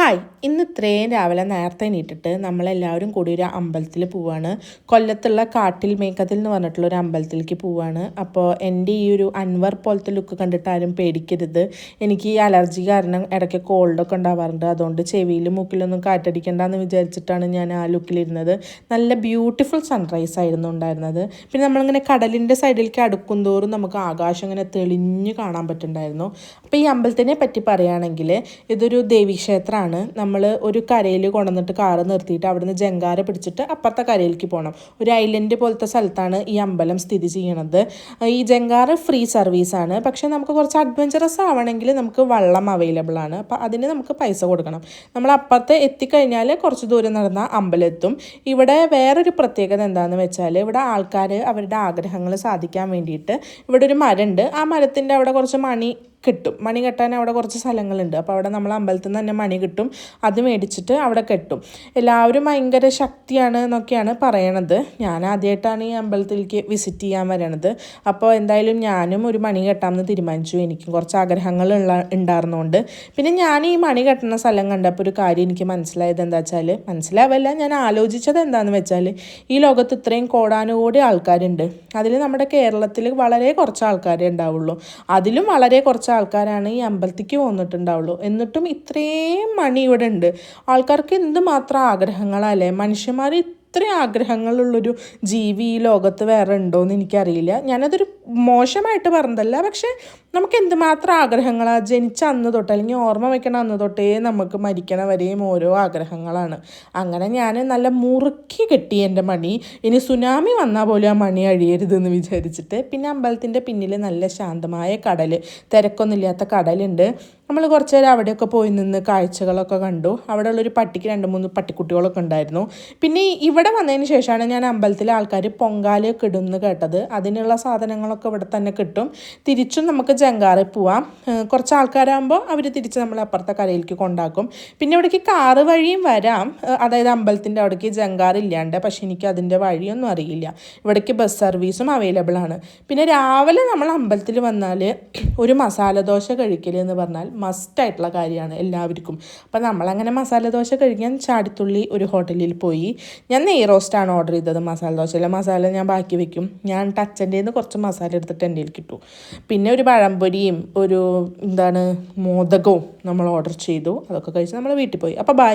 Hi, ഇന്ന് ഇത്രയും രാവിലെ നേരത്തെ എണീറ്റിട്ട് നമ്മളെല്ലാവരും കൂടി ഒരു അമ്പലത്തിൽ പോവാണ്. കൊല്ലത്തുള്ള കാട്ടിൽ മേക്കത്തിൽ എന്ന് പറഞ്ഞിട്ടുള്ള ഒരു അമ്പലത്തിലേക്ക് പോവാണ്. അപ്പോൾ എൻ്റെ ഈ ഒരു അൻവർ പോലത്തെ ലുക്ക് കണ്ടിട്ട് ആരും പേടിക്കരുത്. എനിക്ക് ഈ അലർജി കാരണം ഇടയ്ക്ക് കോൾഡൊക്കെ ഉണ്ടാവാറുണ്ട്. അതുകൊണ്ട് ചെവിയിലും മൂക്കിലൊന്നും കാറ്റടിക്കണ്ടെന്ന് വിചാരിച്ചിട്ടാണ് ഞാൻ ആ ലുക്കിലിരുന്നത്. നല്ല ബ്യൂട്ടിഫുൾ സൺറൈസ് ആയിരുന്നു ഉണ്ടായിരുന്നത്. പിന്നെ നമ്മളിങ്ങനെ കടലിൻ്റെ സൈഡിലേക്ക് അടുക്കും തോറും നമുക്ക് ആകാശം ഇങ്ങനെ തെളിഞ്ഞ് കാണാൻ പറ്റുന്നുണ്ടായിരുന്നു. അപ്പോൾ ഈ അമ്പലത്തിനെ പറ്റി പറയുകയാണെങ്കിൽ ഇതൊരു ദേവീക്ഷേത്രമാണ്. നമ്മൾ ഒരു കരയിൽ കൊണ്ടുവന്നിട്ട് കാറ് നിർത്തിയിട്ട് അവിടുന്ന് ജങ്കാര പിടിച്ചിട്ട് അപ്പുറത്തെ കരയിലേക്ക് പോകണം. ഒരു ഐലൻഡ് പോലത്തെ സ്ഥലത്താണ് ഈ അമ്പലം സ്ഥിതി ചെയ്യണത്. ഈ ജങ്കാറ് ഫ്രീ സർവീസാണ്. പക്ഷേ നമുക്ക് കുറച്ച് അഡ്വഞ്ചറസ് ആവണമെങ്കിൽ നമുക്ക് വള്ളം അവൈലബിൾ ആണ്. അപ്പോൾ അതിന് നമുക്ക് പൈസ കൊടുക്കണം. നമ്മൾ അപ്പുറത്ത് എത്തിക്കഴിഞ്ഞാൽ കുറച്ച് ദൂരം നടന്നാൽ അമ്പലം എത്തും. ഇവിടെ വേറൊരു പ്രത്യേകത എന്താണെന്ന് വെച്ചാൽ ഇവിടെ ആൾക്കാർ അവരുടെ ആഗ്രഹങ്ങൾ സാധിക്കാൻ വേണ്ടിയിട്ട് ഇവിടെ ഒരു മരമുണ്ട്. ആ മരത്തിൻ്റെ അവിടെ കുറച്ച് മണി കെട്ടാൻ അവിടെ കുറച്ച് സ്ഥലങ്ങളുണ്ട്. അപ്പോൾ അവിടെ നമ്മൾ അമ്പലത്തിൽ നിന്ന് തന്നെ മണി കിട്ടും. അത് മേടിച്ചിട്ട് അവിടെ കെട്ടും. എല്ലാവരും ഭയങ്കര ശക്തിയാണ് എന്നൊക്കെയാണ് പറയണത്. ഞാൻ ആദ്യമായിട്ടാണ് ഈ അമ്പലത്തിലേക്ക് വിസിറ്റ് ചെയ്യാൻ വരണത്. അപ്പോൾ എന്തായാലും ഞാനും ഒരു മണി കെട്ടാമെന്ന് തീരുമാനിച്ചു. എനിക്കും കുറച്ച് ആഗ്രഹങ്ങൾ ഉണ്ടായിരുന്നുകൊണ്ട്. പിന്നെ ഞാൻ ഈ മണി കെട്ടുന്ന സ്ഥലം കണ്ടപ്പോൾ ഒരു കാര്യം എനിക്ക് മനസ്സിലായത് എന്താ വെച്ചാൽ, മനസ്സിലാവല്ല, ഞാൻ ആലോചിച്ചത് എന്താണെന്ന് വെച്ചാൽ, ഈ ലോകത്ത് ഇത്രയും കോടാനുകോടി ആൾക്കാരുണ്ട്. അതിൽ നമ്മുടെ കേരളത്തിൽ വളരെ കുറച്ച് ആൾക്കാരേ ഉണ്ടാവുള്ളൂ. അതിലും വളരെ കുറച്ച് ആൾക്കാരാണ് ഈ അമ്പലത്തിലേക്ക് വന്നിട്ടുണ്ടാവുള്ളൂ. എന്നിട്ടും ഇത്രയും മണി ഇവിടെ ഉണ്ട്. ആൾക്കാർക്ക് എന്തുമാത്രം ആഗ്രഹങ്ങളല്ലേ. മനുഷ്യന്മാർ ഇത്രയും ആഗ്രഹങ്ങളുള്ളൊരു ജീവി ഈ ലോകത്ത് വേറെ ഉണ്ടോയെന്ന് എനിക്കറിയില്ല. ഞാനതൊരു മോശമായിട്ട് പറഞ്ഞതല്ല. പക്ഷേ നമുക്ക് എന്തുമാത്രം ആഗ്രഹങ്ങളാണ്. ജനിച്ച അന്ന് തൊട്ട് അല്ലെങ്കിൽ ഓർമ്മ വയ്ക്കണ അന്ന് തൊട്ടേ നമുക്ക് മരിക്കണ വരെയും ഓരോ ആഗ്രഹങ്ങളാണ്. അങ്ങനെ ഞാൻ നല്ല മുറുക്കി കെട്ടി എൻ്റെ മണി. ഇനി സുനാമി വന്നാൽ പോലും ആ മണി അഴിയരുതെന്ന് വിചാരിച്ചിട്ട്. പിന്നെ അമ്പലത്തിൻ്റെ പിന്നിൽ നല്ല ശാന്തമായ കടൽ, തിരക്കൊന്നുമില്ലാത്ത കടലുണ്ട്. നമ്മൾ കുറച്ച് നേരം അവിടെയൊക്കെ പോയി നിന്ന് കാഴ്ചകളൊക്കെ കണ്ടു. അവിടെ ഉള്ളൊരു പട്ടിക്ക് 2-3 പട്ടിക്കുട്ടികളൊക്കെ ഉണ്ടായിരുന്നു. പിന്നെ ഇവിടെ വന്നതിന് ശേഷമാണ് ഞാൻ അമ്പലത്തിലെ ആൾക്കാർ പൊങ്കാലയൊക്കെ ഇടുമെന്ന് കേട്ടത്. അതിനുള്ള സാധനങ്ങളൊക്കെ ഇവിടെ തന്നെ കിട്ടും. തിരിച്ചും നമുക്ക് ജങ്കാറിൽ പോവാം. കുറച്ച് ആൾക്കാരാകുമ്പോൾ അവർ തിരിച്ച് നമ്മളെ അപ്പുറത്തെ കരയിലേക്ക് കൊണ്ടാക്കും. പിന്നെ ഇവിടേക്ക് കാറ് വഴിയും വരാം. അതായത് അമ്പലത്തിൻ്റെ അവിടേക്ക് ജങ്കാറില്ലാണ്ട്. പക്ഷെ എനിക്ക് അതിൻ്റെ വഴിയൊന്നും അറിയില്ല. ഇവിടേക്ക് ബസ് സർവീസും അവൈലബിൾ ആണ്. പിന്നെ രാവിലെ നമ്മൾ അമ്പലത്തിൽ വന്നാൽ ഒരു മസാല ദോശ കഴിക്കൽ എന്ന് പറഞ്ഞാൽ മസ്റ്റായിട്ടുള്ള കാര്യമാണ് എല്ലാവർക്കും. അപ്പം നമ്മളങ്ങനെ മസാല ദോശ കഴിക്കാൻ ചാടിത്തുള്ളി ഒരു ഹോട്ടലിൽ പോയി. ഞാൻ നെയ് റോസ്റ്റാണ് ഓർഡർ ചെയ്തത്. മസാല ദോശയിലെ മസാല ഞാൻ ബാക്കി വെക്കും. ഞാൻ ടച്ചൻ്റെ നിന്ന് കുറച്ച് മസാല എടുത്തിട്ട് എൻ്റെ കിട്ടും. പിന്നെ ഒരു പഴംപൊരിയും ഒരു മോദകവും നമ്മൾ ഓർഡർ ചെയ്തു. അതൊക്കെ കഴിച്ച് നമ്മൾ വീട്ടിൽ പോയി. അപ്പോൾ ബൈ.